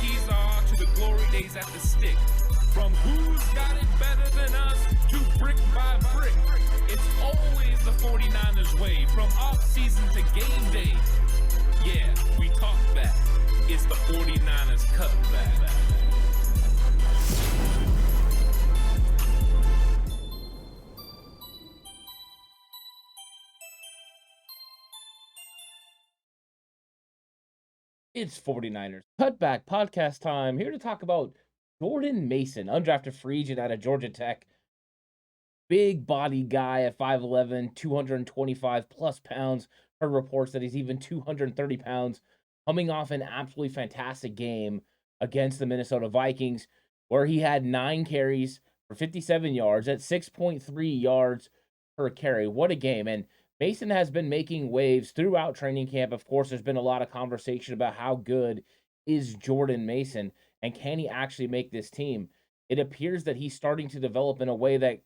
keys are to the glory days at the stick. From who's got it better than us to brick by brick. It's always the 49ers way, from off-season to game day. Yeah, we talk back. It's the 49ers Cutback. It's 49ers Cutback Podcast time. Here to talk about Jordan Mason, undrafted free agent out of Georgia Tech. Big body guy at 5'11, 225 plus pounds. Heard reports that he's even 230 pounds. Coming off an absolutely fantastic game against the Minnesota Vikings, where he had 9 carries for 57 yards at 6.3 yards per carry. What a game. And Mason has been making waves throughout training camp. Of course, there's been a lot of conversation about how good is Jordan Mason and can he actually make this team. It appears that he's starting to develop in a way that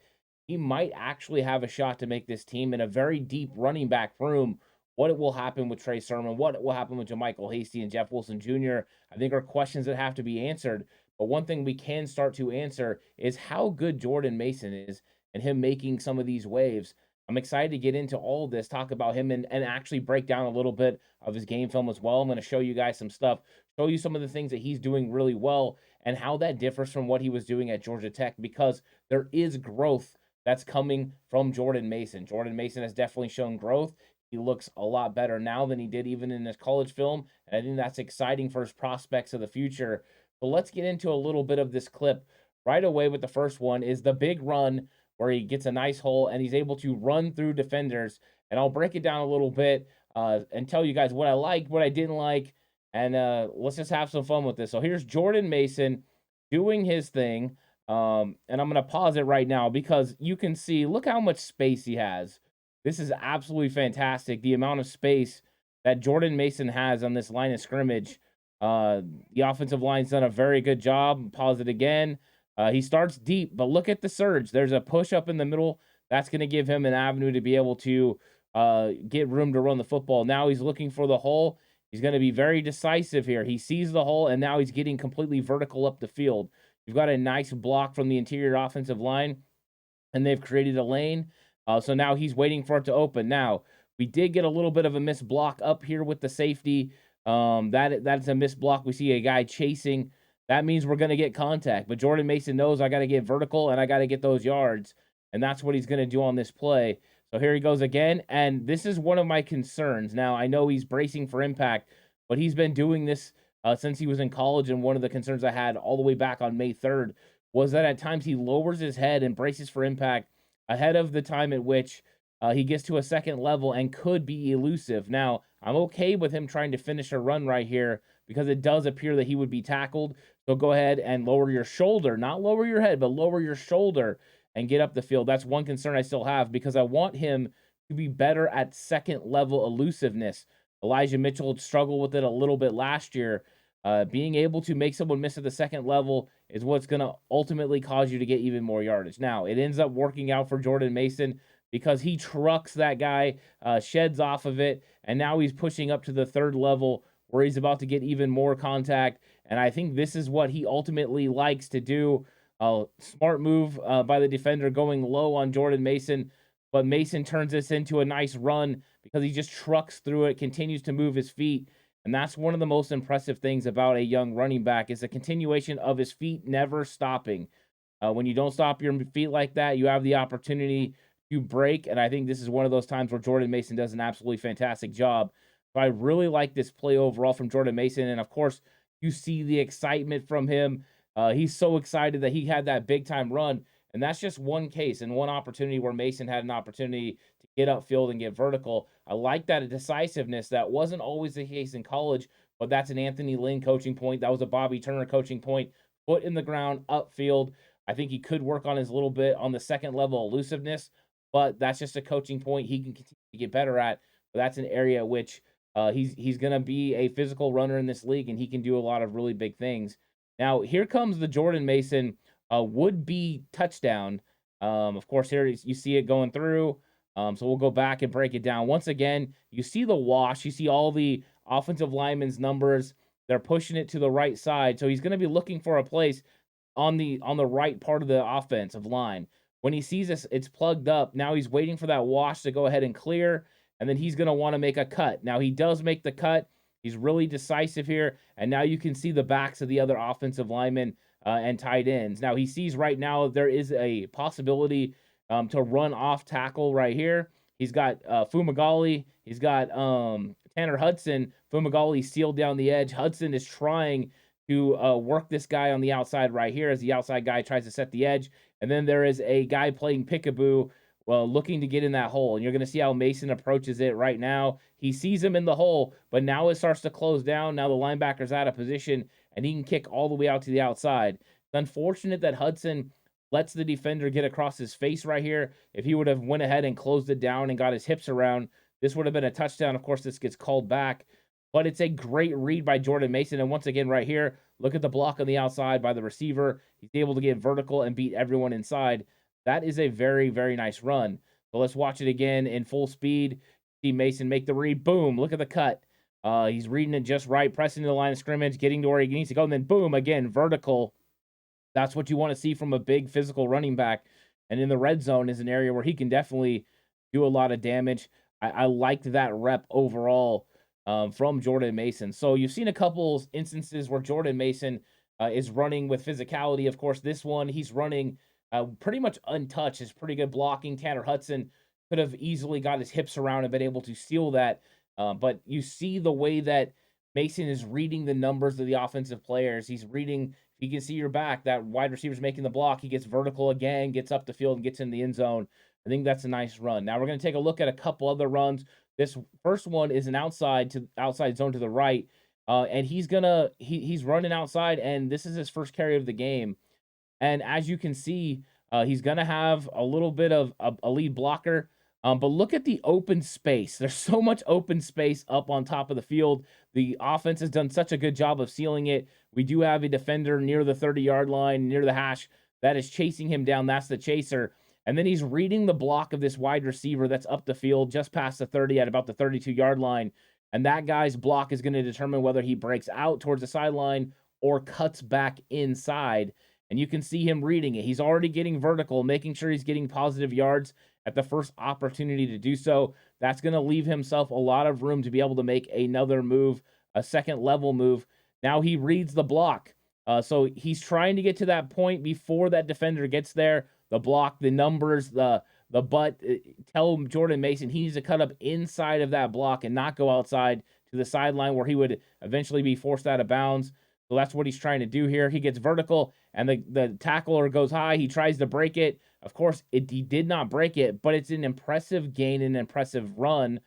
he might actually have a shot to make this team in a very deep running back room. What will happen with Trey Sermon? What will happen with JaMycal Hasty and Jeff Wilson Jr.? I think are questions that have to be answered. But one thing we can start to answer is how good Jordan Mason is and him making some of these waves. I'm excited to get into all of this, talk about him, and actually break down a little bit of his game film as well. I'm going to show you guys some stuff, show you some of the things that he's doing really well and how that differs from what he was doing at Georgia Tech, because there is growth that's coming from Jordan Mason. Jordan Mason has definitely shown growth. He looks a lot better now than he did even in his college film, and I think that's exciting for his prospects of the future. But let's get into a little bit of this clip. Right away with the first one is the big run where he gets a nice hole and he's able to run through defenders. And I'll break it down a little bit and tell you guys what I liked, what I didn't like, and let's just have some fun with this. So here's Jordan Mason doing his thing. And I'm going to pause it right now because you can see, look how much space he has. This is absolutely fantastic. The amount of space that Jordan Mason has on this line of scrimmage. The offensive line's done a very good job. Pause it again. He starts deep, but look at the surge. There's a push up in the middle. That's going to give him an avenue to be able to get room to run the football. Now he's looking for the hole. He's going to be very decisive here. He sees the hole, and now he's getting completely vertical up the field. You've got a nice block from the interior offensive line, and they've created a lane. So now he's waiting for it to open. Now, we did get a little bit of a missed block up here with the safety. That's a missed block. We see a guy chasing. That means we're going to get contact. But Jordan Mason knows I got to get vertical and I got to get those yards. And that's what he's going to do on this play. So here he goes again. And this is one of my concerns. Now, I know he's bracing for impact, but he's been doing this since he was in college. And one of the concerns I had all the way back on May 3rd was that at times he lowers his head and braces for impact ahead of the time at which he gets to a second level and could be elusive. Now, I'm okay with him trying to finish a run right here because it does appear that he would be tackled. So go ahead and lower your shoulder, not lower your head, but lower your shoulder and get up the field. That's one concern I still have because I want him to be better at second level elusiveness. Elijah Mitchell struggled with it a little bit last year. Being able to make someone miss at the second level is what's going to ultimately cause you to get even more yardage. Now, it ends up working out for Jordan Mason because he trucks that guy, sheds off of it, and now he's pushing up to the third level where he's about to get even more contact. And I think this is what he ultimately likes to do. Smart move by the defender going low on Jordan Mason, but Mason turns this into a nice run because he just trucks through it, continues to move his feet. And that's one of the most impressive things about a young running back is the continuation of his feet never stopping. When you don't stop your feet like that, you have the opportunity to break. And I think this is one of those times where Jordan Mason does an absolutely fantastic job. So I really like this play overall from Jordan Mason. And of course, you see the excitement from him. He's so excited that he had that big time run. And that's just one case and one opportunity where Mason had an opportunity to get upfield and get vertical. I like that decisiveness. That wasn't always the case in college, but that's an Anthony Lynn coaching point. That was a Bobby Turner coaching point. Foot in the ground, upfield. I think he could work on his little bit on the second level elusiveness, but that's just a coaching point he can continue to get better at. But that's an area which he's going to be a physical runner in this league, and he can do a lot of really big things. Now, here comes the Jordan Mason would-be touchdown. Of course, here you see it going through. So we'll go back and break it down. Once again, you see the wash. You see all the offensive linemen's numbers. They're pushing it to the right side. So he's going to be looking for a place on the right part of the offensive line. When he sees this, it's plugged up. Now he's waiting for that wash to go ahead and clear, and then he's going to want to make a cut. Now he does make the cut. He's really decisive here, and now you can see the backs of the other offensive linemen and tight ends. Now he sees right now there is a possibility to run off tackle right here. He's got Fumagalli. He's got Tanner Hudson. Fumagalli sealed down the edge. Hudson is trying to work this guy on the outside right here as the outside guy tries to set the edge. And then there is a guy playing peekaboo, looking to get in that hole. And you're going to see how Mason approaches it right now. He sees him in the hole, but now it starts to close down. Now the linebacker's out of position, and he can kick all the way out to the outside. It's unfortunate that Hudson lets the defender get across his face right here. If he would have went ahead and closed it down and got his hips around, this would have been a touchdown. Of course, this gets called back. But it's a great read by Jordan Mason. And once again, right here, look at the block on the outside by the receiver. He's able to get vertical and beat everyone inside. That is a very, very nice run. So let's watch it again in full speed. See Mason make the read. Boom. Look at the cut. He's reading it just right, pressing the line of scrimmage, getting to where he needs to go. And then boom, again, vertical. That's what you want to see from a big physical running back. And in the red zone is an area where he can definitely do a lot of damage. I liked that rep overall from Jordan Mason. So you've seen a couple instances where Jordan Mason is running with physicality. Of course, this one, he's running pretty much untouched. It's pretty good blocking. Tanner Hudson could have easily got his hips around and been able to steal that. But you see the way that Mason is reading the numbers of the offensive players. He's reading, if you can see your back, that wide receiver's making the block. He gets vertical again, gets up the field, and gets in the end zone. I think that's a nice run. Now we're going to take a look at a couple other runs. This first one is an outside zone to the right, and he's running outside, and this is his first carry of the game. And as you can see, he's gonna have a little bit of a lead blocker. But look at the open space. There's so much open space up on top of the field. The offense has done such a good job of sealing it. We do have a defender near the 30-yard line, near the hash, that is chasing him down. That's the chaser. And then he's reading the block of this wide receiver that's up the field just past the 30 at about the 32-yard line. And that guy's block is going to determine whether he breaks out towards the sideline or cuts back inside. And you can see him reading it. He's already getting vertical, making sure he's getting positive yards at the first opportunity to do so. That's going to leave himself a lot of room to be able to make another move, a second level move. Now he reads the block. So he's trying to get to that point before that defender gets there. The block, the numbers, the butt, tell Jordan Mason he needs to cut up inside of that block and not go outside to the sideline where he would eventually be forced out of bounds. So that's what he's trying to do here. He gets vertical, and the tackler goes high. He tries to break it. Of course, he did not break it, but it's an impressive gain and impressive run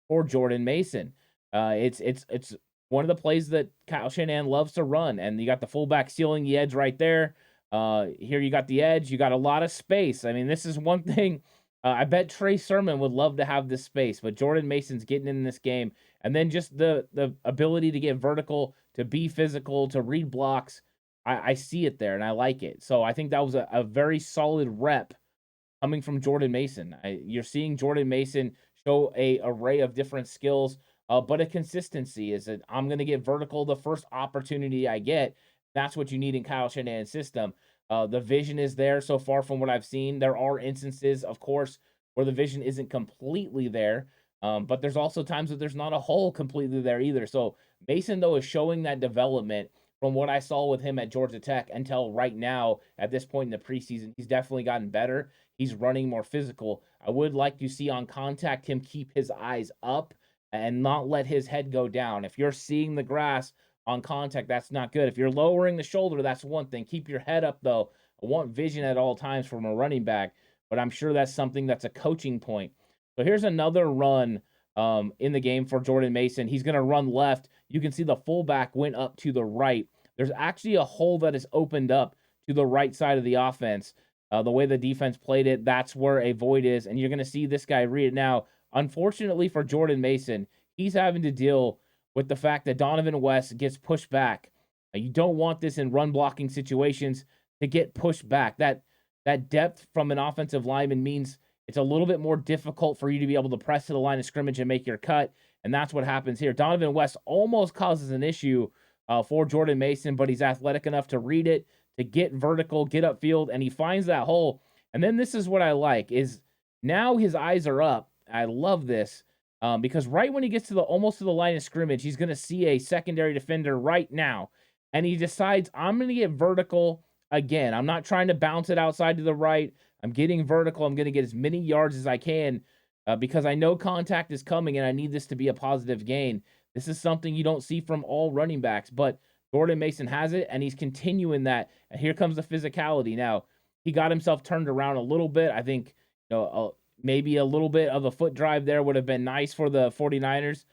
for Jordan Mason. It's one of the plays that Kyle Shanahan loves to run, and you got the fullback sealing the edge right there. Here you got the edge. You got a lot of space. I mean, this is one thing. I bet Trey Sermon would love to have this space, but Jordan Mason's getting in this game. And then just the ability to get vertical, to be physical, to read blocks. I see it there, and I like it. So I think that was a very solid rep coming from Jordan Mason. You're seeing Jordan Mason show a array of different skills, but a consistency is that I'm going to get vertical the first opportunity I get. That's what you need in Kyle Shanahan's system. The vision is there so far from what I've seen. There are instances, of course, where the vision isn't completely there, but there's also times that there's not a hole completely there either. So Mason, though, is showing that development from what I saw with him at Georgia Tech until right now at this point in the preseason. He's definitely gotten better. He's running more physical. I would like to see on contact him keep his eyes up and not let his head go down. If you're seeing the grass on contact, that's not good. If you're lowering the shoulder, that's one thing. Keep your head up, though. I want vision at all times from a running back, but I'm sure that's something that's a coaching point. So here's another run in the game for Jordan Mason. He's going to run left. You can see the fullback went up to the right. There's actually a hole that is opened up to the right side of the offense. The way the defense played it, that's where a void is, and you're going to see this guy read it now. Unfortunately for Jordan Mason, he's having to deal with the fact that Donovan West gets pushed back. You don't want this in run blocking situations to get pushed back. That depth from an offensive lineman means it's a little bit more difficult for you to be able to press to the line of scrimmage and make your cut, and that's what happens here. Donovan West almost causes an issue for Jordan Mason, but he's athletic enough to read it, to get vertical, get upfield, and he finds that hole. And then this is what I like is now his eyes are up. I love this because right when he gets to the almost to the line of scrimmage, he's going to see a secondary defender right now, and he decides I'm going to get vertical again. I'm not trying to bounce it outside to the right. I'm getting vertical. I'm going to get as many yards as I can because I know contact is coming, and I need this to be a positive gain. This is something you don't see from all running backs, but Jordan Mason has it, and he's continuing that. And here comes the physicality. Now, he got himself turned around a little bit. I think, maybe a little bit of a foot drive there would have been nice for the 49ers,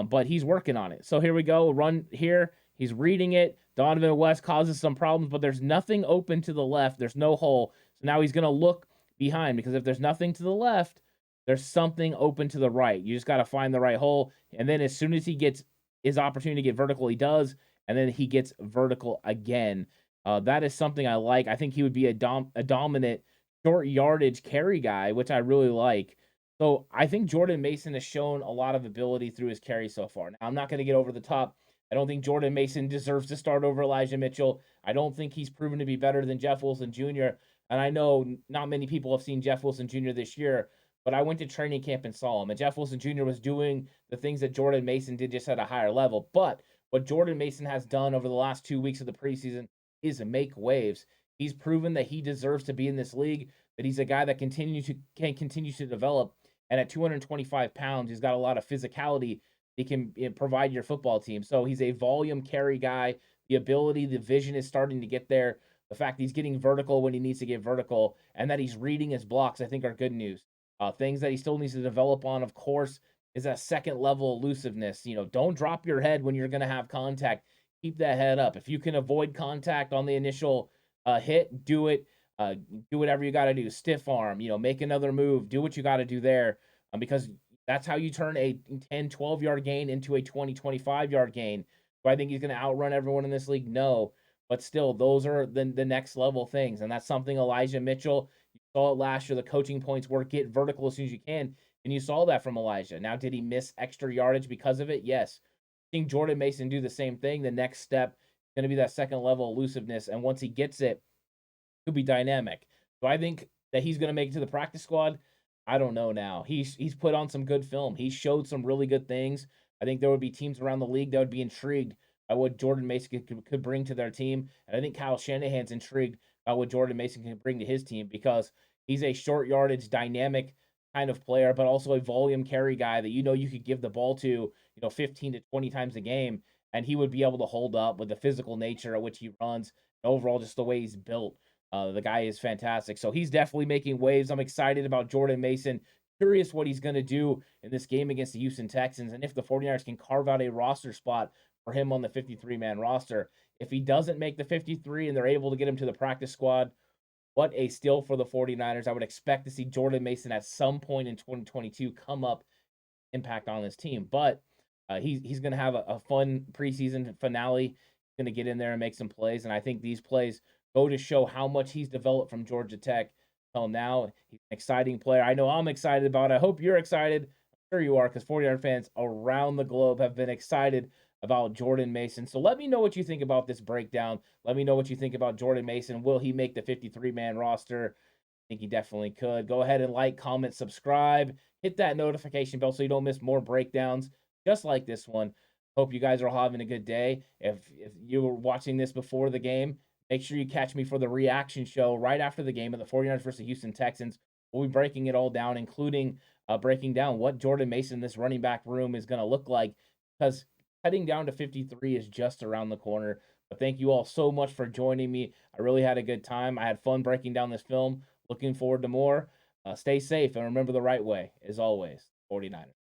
but he's working on it. So here we go. Run here. He's reading it. Donovan West causes some problems, but there's nothing open to the left. There's no hole. So now he's going to look behind because if there's nothing to the left, there's something open to the right. You just got to find the right hole. And then as soon as he gets his opportunity to get vertical, he does. And then he gets vertical again. That is something I like. I think he would be a dominant short yardage carry guy, which I really like. So I think Jordan Mason has shown a lot of ability through his carry so far. Now, I'm not going to get over the top. I don't think Jordan Mason deserves to start over Elijah Mitchell. I don't think he's proven to be better than Jeff Wilson Jr. And I know not many people have seen Jeff Wilson Jr. this year, but I went to training camp and saw him. And Jeff Wilson Jr. was doing the things that Jordan Mason did just at a higher level. But what Jordan Mason has done over the last 2 weeks of the preseason is make waves. He's proven that he deserves to be in this league, that he's a guy that can continue to develop. And at 225 pounds, he's got a lot of physicality. He can provide your football team. So he's a volume carry guy. The ability, the vision is starting to get there. The fact he's getting vertical when he needs to get vertical and that he's reading his blocks, I think are good news. Things that he still needs to develop on, of course, is that second level elusiveness. Don't drop your head when you're going to have contact. Keep that head up. If you can avoid contact on the initial hit, do it. Do whatever you got to do. Stiff arm, make another move. Do what you got to do there because that's how you turn a 10, 12-yard gain into a 20, 25-yard gain. Do I think he's going to outrun everyone in this league? No. But still, those are the next level things. And that's something Elijah Mitchell, you saw it last year. The coaching points were get vertical as soon as you can. And you saw that from Elijah. Now, did he miss extra yardage because of it? Yes. Seeing Jordan Mason do the same thing, the next step is going to be that second level elusiveness. And once he gets it, he'll be dynamic. So I think that he's going to make it to the practice squad. I don't know now. He's put on some good film. He showed some really good things. I think there would be teams around the league that would be intrigued by what Jordan Mason could bring to their team. And I think Kyle Shanahan's intrigued by what Jordan Mason can bring to his team because he's a short yardage, dynamic kind of player, but also a volume carry guy that you could give the ball to, 15 to 20 times a game, and he would be able to hold up with the physical nature at which he runs, and overall just the way he's built. The guy is fantastic. So he's definitely making waves. I'm excited about Jordan Mason. Curious what he's going to do in this game against the Houston Texans and if the 49ers can carve out a roster spot for him on the 53-man roster. If he doesn't make the 53 and they're able to get him to the practice squad, what a steal for the 49ers. I would expect to see Jordan Mason at some point in 2022 come up, impact on this team. But he's going to have a fun preseason finale. He's going to get in there and make some plays. And I think these plays go to show how much he's developed from Georgia Tech till now. He's an exciting player. I know I'm excited about it. I hope you're excited. I'm sure you are because 49er fans around the globe have been excited about Jordan Mason. So let me know what you think about this breakdown. Let me know what you think about Jordan Mason. Will he make the 53-man roster? I think he definitely could. Go ahead and like, comment, subscribe. Hit that notification bell so you don't miss more breakdowns just like this one. Hope you guys are all having a good day. If you were watching this before the game, make sure you catch me for the reaction show right after the game of the 49ers versus Houston Texans. We'll be breaking it all down, including breaking down what Jordan Mason, this running back room, is going to look like because heading down to 53 is just around the corner. But thank you all so much for joining me. I really had a good time. I had fun breaking down this film. Looking forward to more. Stay safe and remember the right way, as always, 49ers.